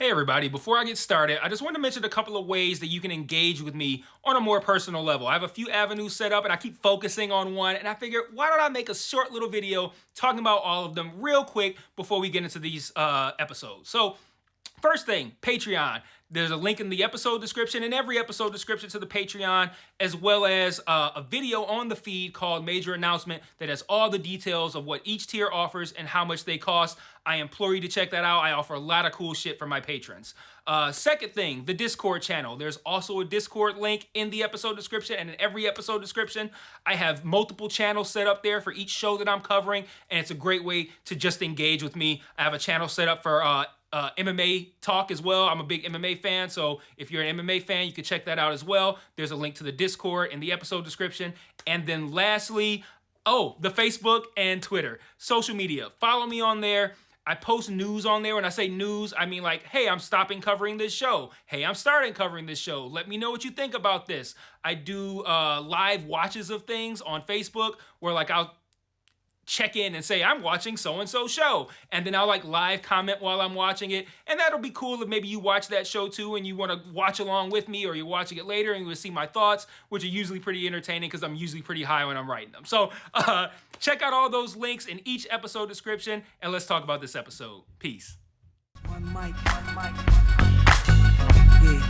Hey everybody, before I get started, I just want to mention a couple of ways that you can engage with me on a more personal level. I have a few avenues set up and I keep focusing on one, and I figured why don't I make a short little video talking about all of them real quick before we get into these episodes. So first thing, Patreon. There's a link in the episode description, in every episode description to the Patreon, as well as a video on the feed called Major Announcement that has all the details of what each tier offers and how much they cost. I implore you to check that out. I offer a lot of cool shit for my patrons. Second thing, the Discord channel. There's also a Discord link in the episode description and in every episode description. I have multiple channels set up there for each show that I'm covering, and it's a great way to just engage with me. I have a channel set up for MMA talk as well. I'm a big MMA fan, so if you're an MMA fan, you can check that out as well. There's a link to the Discord in the episode description. And then lastly, the Facebook and Twitter. Social media. Follow me on there. I post news on there. When I say news, I mean like, hey, I'm stopping covering this show. Hey, I'm starting covering this show. Let me know what you think about this. I do live watches of things on Facebook where like I'll check in and say I'm watching so-and-so show, and then I'll like live comment while I'm watching it, and that'll be cool if maybe you watch that show too and you want to watch along with me, or you're watching it later and you will see my thoughts, which are usually pretty entertaining because I'm usually pretty high when I'm writing them. So check out all those links in each episode description, and let's talk about this episode. Peace. One mic, one mic. Yeah.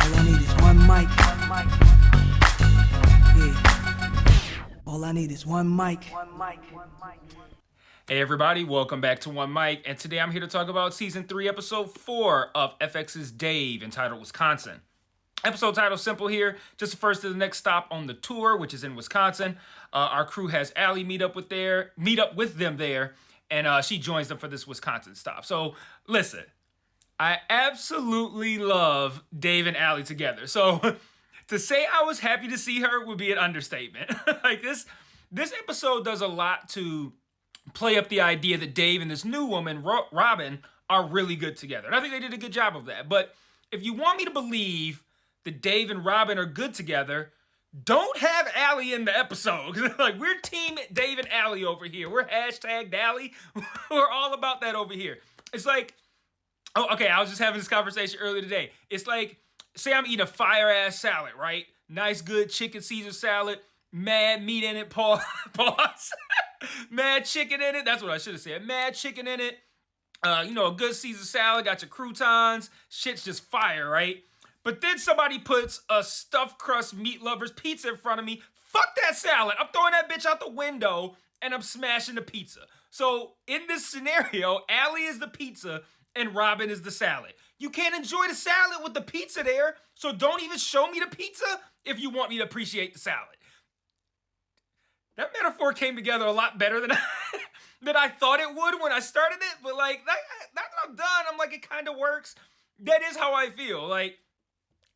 All I need is one mic. One mic. Yeah. All I need is one mic. One mic. One mic. Hey everybody, welcome back to One Mic, and today I'm here to talk about Season 3, Episode 4 of FX's Dave, entitled Wisconsin. Episode title simple here, just the first to the next stop on the tour, which is in Wisconsin. Our crew has Allie meet up with them there, and she joins them for this Wisconsin stop. So listen, I absolutely love Dave and Allie together. So to say I was happy to see her would be an understatement. Like this episode does a lot to play up the idea that Dave and this new woman, Robin, are really good together. And I think they did a good job of that. But if you want me to believe that Dave and Robin are good together, don't have Allie in the episode. Like, we're team Dave and Allie over here. We're hashtag Allie. We're all about that over here. It's like, I was just having this conversation earlier today. It's like, say I'm eating a fire-ass salad, right? Nice, good chicken Caesar salad, mad meat in it, pause. Mad chicken in it. That's what I should have said. Mad chicken in it. A good Caesar salad, got your croutons. Shit's just fire, right? But then somebody puts a stuffed crust meat lover's pizza in front of me. Fuck that salad. I'm throwing that bitch out the window and I'm smashing the pizza. So in this scenario, Allie is the pizza and Robin is the salad. You can't enjoy the salad with the pizza there, so don't even show me the pizza if you want me to appreciate the salad. That metaphor came together a lot better than I thought it would when I started it, but like, now that I'm done, I'm like, it kind of works. That is how I feel. Like,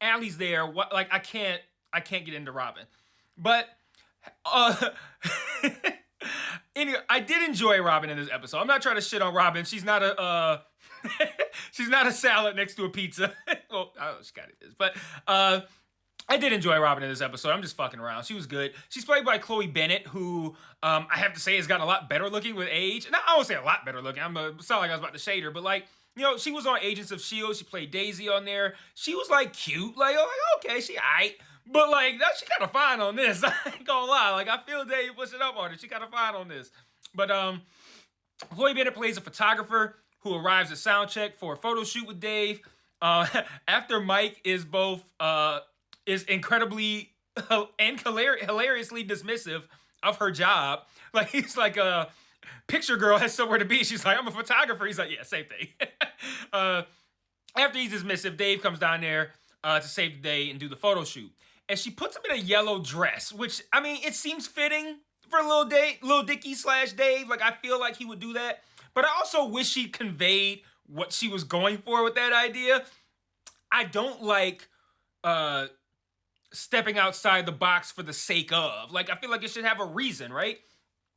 Allie's there, like, I can't get into Robin. But, anyway, I did enjoy Robin in this episode. I'm not trying to shit on Robin. She's not a, she's not a salad next to a pizza. Well, she kind of is. But I did enjoy Robin in this episode. I'm just fucking around. She was good. She's played by Chloe Bennett, who I have to say has gotten a lot better looking with age. And I won't say a lot better looking. It's not like I was about to shade her. But like, she was on Agents of S.H.I.E.L.D. She played Daisy on there. She was like cute. Like, okay, she aight. But like, she kind of fine on this. I ain't gonna lie. Like, I feel Dave pushing up on her. She kind of fine on this. But Chloe Bennett plays a photographer who arrives at soundcheck for a photo shoot with Dave. After Mike is incredibly and hilariously dismissive of her job. Like, he's like, picture girl has somewhere to be. She's like, I'm a photographer. He's like, yeah, same thing. After he's dismissive, Dave comes down there to save the day and do the photo shoot. And she puts him in a yellow dress, which, I mean, it seems fitting for Lil Dicky / Dave. Like, I feel like he would do that. But I also wish she conveyed what she was going for with that idea. I don't like stepping outside the box for the sake of. Like, I feel like it should have a reason, right?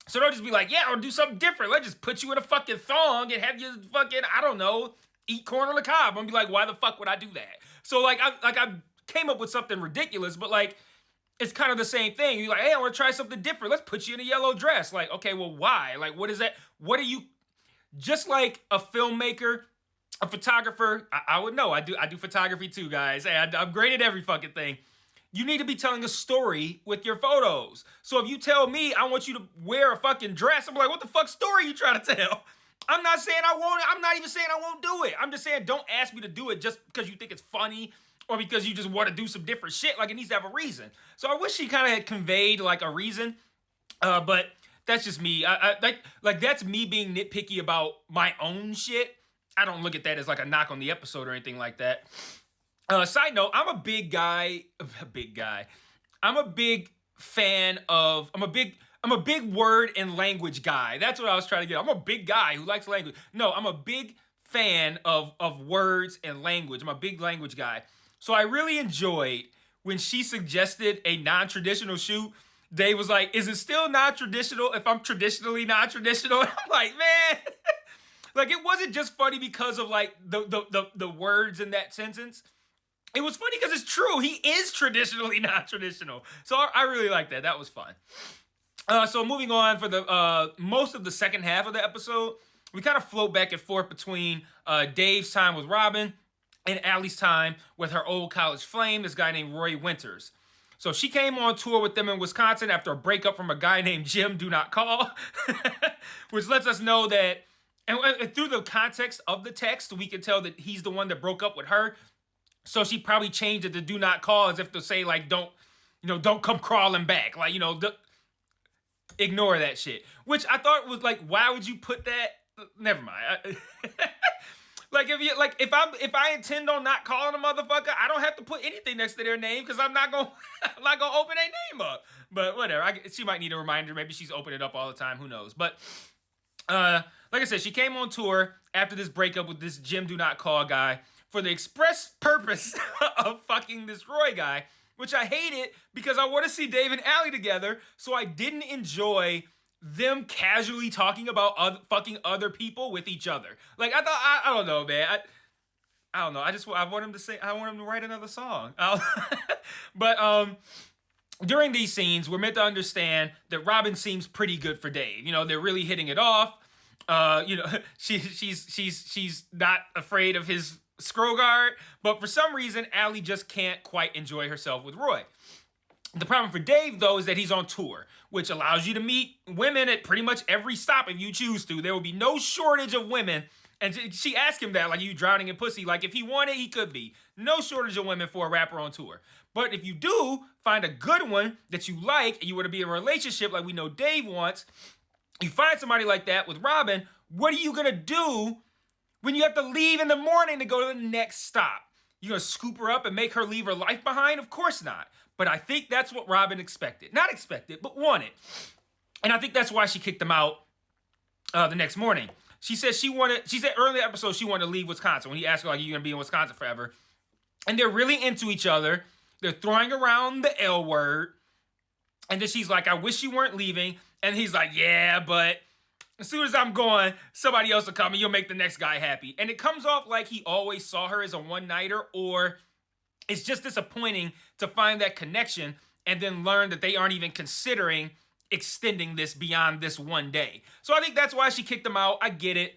So don't just be like, yeah, I'll do something different. Let's just put you in a fucking thong and have you fucking, I don't know, eat corn on the cob. I'm gonna be like, why the fuck would I do that? So like, I came up with something ridiculous, but like, it's kind of the same thing. You're like, hey, I want to try something different. Let's put you in a yellow dress. Like, okay, well, why? Like, what is that? What are you, just like a filmmaker a photographer, I would know. I do photography too, guys. Hey, I'm great at every fucking thing. You need to be telling a story with your photos. So if you tell me I want you to wear a fucking dress, I'm like, what the fuck story you trying to tell? I'm not saying I won't. I'm not even saying I won't do it. I'm just saying don't ask me to do it just because you think it's funny or because you just want to do some different shit. Like, it needs to have a reason. So I wish she kind of had conveyed like a reason. But that's just me. I like that's me being nitpicky about my own shit. I don't look at that as like a knock on the episode or anything like that. Side note, I'm a big guy. I'm a big fan of. I'm a big word and language guy. That's what I was trying to get. I'm a big guy who likes language. No, I'm a big fan of words and language. I'm a big language guy. So I really enjoyed when she suggested a non-traditional shoot. Dave was like, "Is it still non-traditional if I'm traditionally non-traditional?" And I'm like, man. Like, it wasn't just funny because of like the words in that sentence. It was funny because it's true. He is traditionally not traditional. So I really like that. That was fun. So moving on for the most of the second half of the episode, we kind of float back and forth between Dave's time with Robin and Allie's time with her old college flame, this guy named Roy Winters. So she came on tour with them in Wisconsin after a breakup from a guy named Jim Do Not Call, which lets us know that, and through the context of the text, we can tell that he's the one that broke up with her. So she probably changed it to Do Not Call as if to say, like, don't come crawling back. Like, ignore that shit. Which I thought was like, why would you put that? Never mind. Like, if I intend on not calling a motherfucker, I don't have to put anything next to their name because I'm not gonna open their name up. But whatever. She might need a reminder. Maybe she's opening it up all the time. Who knows? But like I said, she came on tour after this breakup with this Jim Do Not Call guy for the express purpose of fucking this Roy guy, which I hated because I want to see Dave and Allie together, so I didn't enjoy them casually talking about fucking other people with each other. Like, I thought, I don't know, man. I don't know. I want him to write another song. But during these scenes, we're meant to understand that Robin seems pretty good for Dave. They're really hitting it off. She's not afraid of his Scrogard, but for some reason, Allie just can't quite enjoy herself with Roy. The problem for Dave, though, is that he's on tour, which allows you to meet women at pretty much every stop if you choose to. There will be no shortage of women. And she asked him that, like, you drowning in pussy? Like, if he wanted, he could be. No shortage of women for a rapper on tour. But if you do find a good one that you like, and you want to be in a relationship like we know Dave wants, you find somebody like that with Robin, what are you going to do when you have to leave in the morning to go to the next stop? You gonna scoop her up and make her leave her life behind? Of course not. But I think that's what Robin expected. Not expected, but wanted. And I think that's why she kicked him out the next morning. She said earlier in the episode she wanted to leave Wisconsin. When he asked her, like, are you gonna be in Wisconsin forever? And they're really into each other. They're throwing around the L word. And then she's like, I wish you weren't leaving. And he's like, yeah, but as soon as I'm gone, somebody else will come and you'll make the next guy happy. And it comes off like he always saw her as a one-nighter, or it's just disappointing to find that connection and then learn that they aren't even considering extending this beyond this one day. So I think that's why she kicked him out. I get it.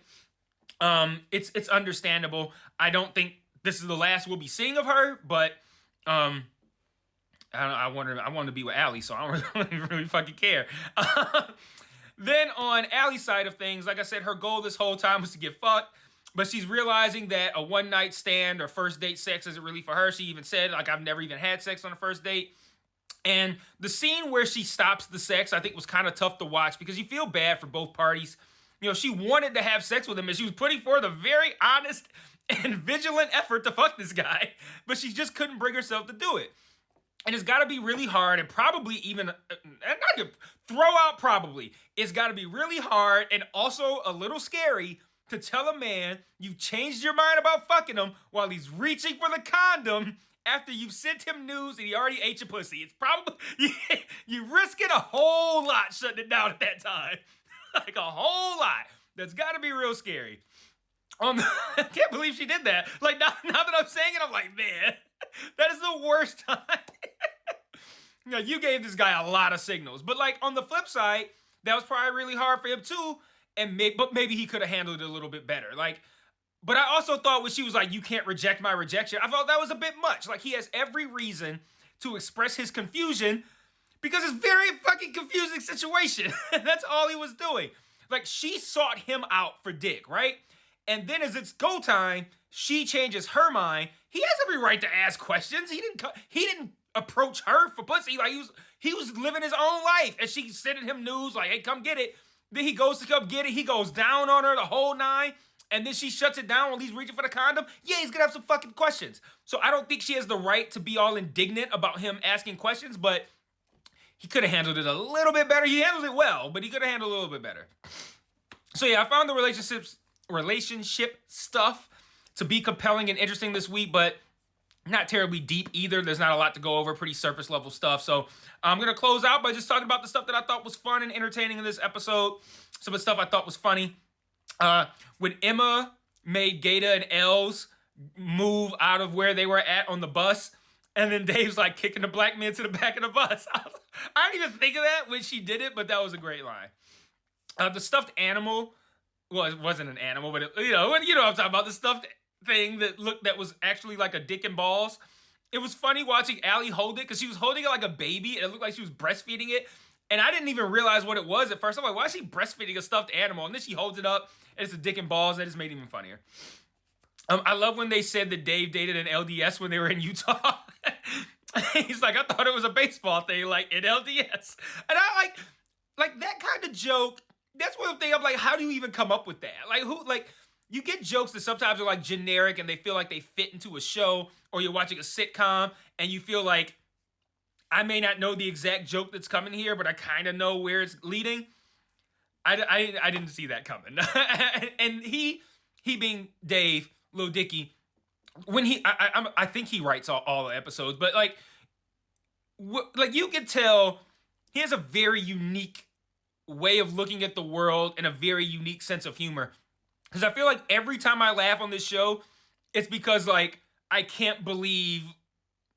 It's understandable. I don't think this is the last we'll be seeing of her, but I don't know, I want to be with Allie, so I don't really fucking care. Then on Allie's side of things, like I said, her goal this whole time was to get fucked, but she's realizing that a one-night stand or first date sex isn't really for her. She even said, like, I've never even had sex on a first date. And the scene where she stops the sex, I think, was kind of tough to watch because you feel bad for both parties. She wanted to have sex with him, and she was putting forth a very honest and vigilant effort to fuck this guy, but she just couldn't bring herself to do it. And it's got to be really hard, and probably even, it's got to be really hard and also a little scary to tell a man you've changed your mind about fucking him while he's reaching for the condom after you've sent him news and he already ate your pussy. It's probably, you're risking a whole lot shutting it down at that time. Like a whole lot. That's got to be real scary. I can't believe she did that. Like, now that I'm saying it, I'm like, man, that is the worst time. You gave this guy a lot of signals. But, like, on the flip side, that was probably really hard for him, too. But maybe he could have handled it a little bit better. Like, But I also thought when she was like, you can't reject my rejection, I thought that was a bit much. Like, he has every reason to express his confusion because it's a very fucking confusing situation. That's all he was doing. Like, she sought him out for dick, right? And then as it's go time, she changes her mind. He has every right to ask questions. He didn't approach her for pussy. Like, he was living his own life. And she sending him news like, hey, come get it. Then he goes to come get it. He goes down on her the whole nine. And then she shuts it down while he's reaching for the condom. Yeah, he's gonna have some fucking questions. So I don't think she has the right to be all indignant about him asking questions, but he could have handled it a little bit better. He handled it well, but he could have handled it a little bit better. So yeah, I found the relationship stuff to be compelling and interesting this week, but not terribly deep either. There's not a lot to go over, pretty surface level stuff. So I'm going to close out by just talking about the stuff that I thought was fun and entertaining in this episode. Some of the stuff I thought was funny. When Emma made Gaeta and Els move out of where they were at on the bus, and then Dave's like kicking the black man to the back of the bus. I didn't even think of that when she did it, but that was a great line. The stuffed animal, well, it wasn't an animal, but you know what I'm talking about. The stuffed thing that was actually like a dick and balls. It was funny watching Allie hold it because she was holding it like a baby and it looked like she was breastfeeding it. And I didn't even realize what it was at first. I'm like, why is she breastfeeding a stuffed animal? And then she holds it up and it's a dick and balls. And it just made it even funnier. I love when they said that Dave dated an LDS when they were in Utah. He's like, I thought it was a baseball thing, like in LDS. And I like that kind of joke. That's one thing I'm like, how do you even come up with that? Like, you get jokes that sometimes are like generic and they feel like they fit into a show, or you're watching a sitcom and you feel like, I may not know the exact joke that's coming here, but I kind of know where it's leading. I didn't see that coming. And he being Dave, Lil Dicky, when I think he writes all the episodes, but like you can tell he has a very unique way of looking at the world and a very unique sense of humor. Because I feel like every time I laugh on this show, it's because like I can't believe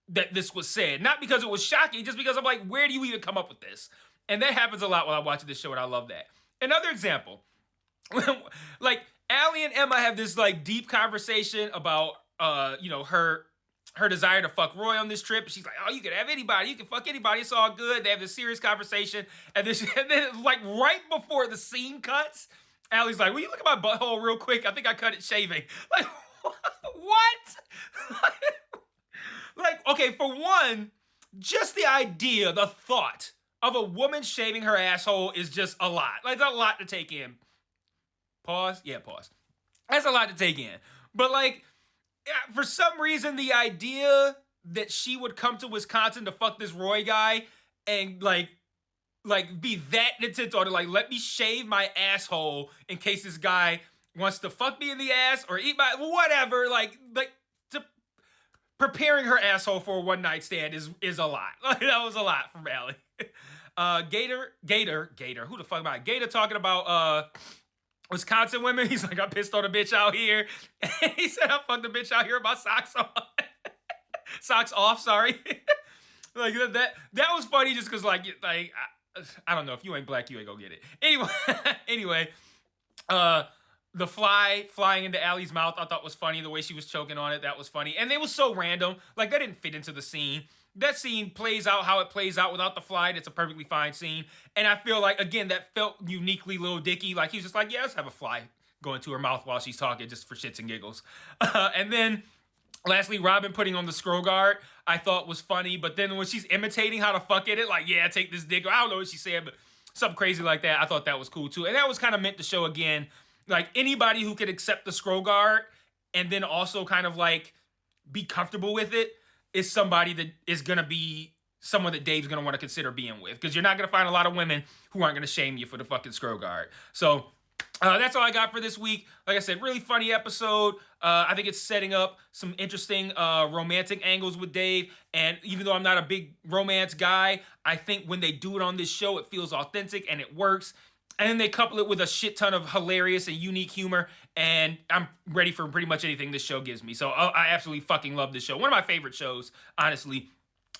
that this was said. Not because it was shocking, just because I'm like, where do you even come up with this? And that happens a lot when I watch this show, and I love that. Another example, like Allie and Emma have this like deep conversation about her desire to fuck Roy on this trip. She's like, oh, you can have anybody, you can fuck anybody, it's all good. They have this serious conversation, and then like right before the scene cuts, Allie's like, will you look at my butthole real quick? I think I cut it shaving. Like, what? Like, okay, for one, just the idea, the thought of a woman shaving her asshole is just a lot. Like, it's a lot to take in. Pause? Yeah, pause. That's a lot to take in. But, like, for some reason, the idea that she would come to Wisconsin to fuck this Roy guy and, like be that intent on it, like, let me shave my asshole in case this guy wants to fuck me in the ass or eat my, whatever, like, preparing her asshole for a one night stand is a lot. Like, that was a lot from Allie. Gator. Who the fuck am I? Gator talking about Wisconsin women. He's like, I pissed on a bitch out here. And he said, I fucked a bitch out here with my socks on. Socks off, sorry. Like that was funny just because like I don't know, if you ain't black, you ain't gonna get it. Anyway, the flying into Allie's mouth, I thought was funny. The way she was choking on it, that was funny. And it was so random. Like, that didn't fit into the scene. That scene plays out how it plays out without the fly. It's a perfectly fine scene. And I feel like, again, that felt uniquely Lil Dicky. Like, he's just like, yeah, let's have a fly go into her mouth while she's talking just for shits and giggles. And then, lastly, Robin putting on the scroll guard, I thought was funny. But then when she's imitating how to fuck it, like, yeah, take this dick. I don't know what she said, but something crazy like that. I thought that was cool, too. And that was kind of meant to show, again, like, anybody who could accept the scroll guard and then also kind of, like, be comfortable with it is somebody that is going to be someone that Dave's going to want to consider being with. Because you're not going to find a lot of women who aren't going to shame you for the fucking scroll guard. So, that's all I got for this week. Like I said, really funny episode. I think it's setting up some interesting romantic angles with Dave. And even though I'm not a big romance guy, I think when they do it on this show, it feels authentic and it works. And then they couple it with a shit ton of hilarious and unique humor. And I'm ready for pretty much anything this show gives me. So I absolutely fucking love this show. One of my favorite shows, honestly.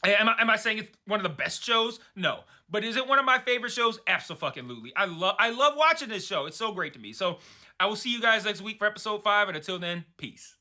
Am I saying it's one of the best shows? No. But is it one of my favorite shows? Absolutely. I love watching this show. It's so great to me. So I will see you guys next week for episode 5, and until then, peace.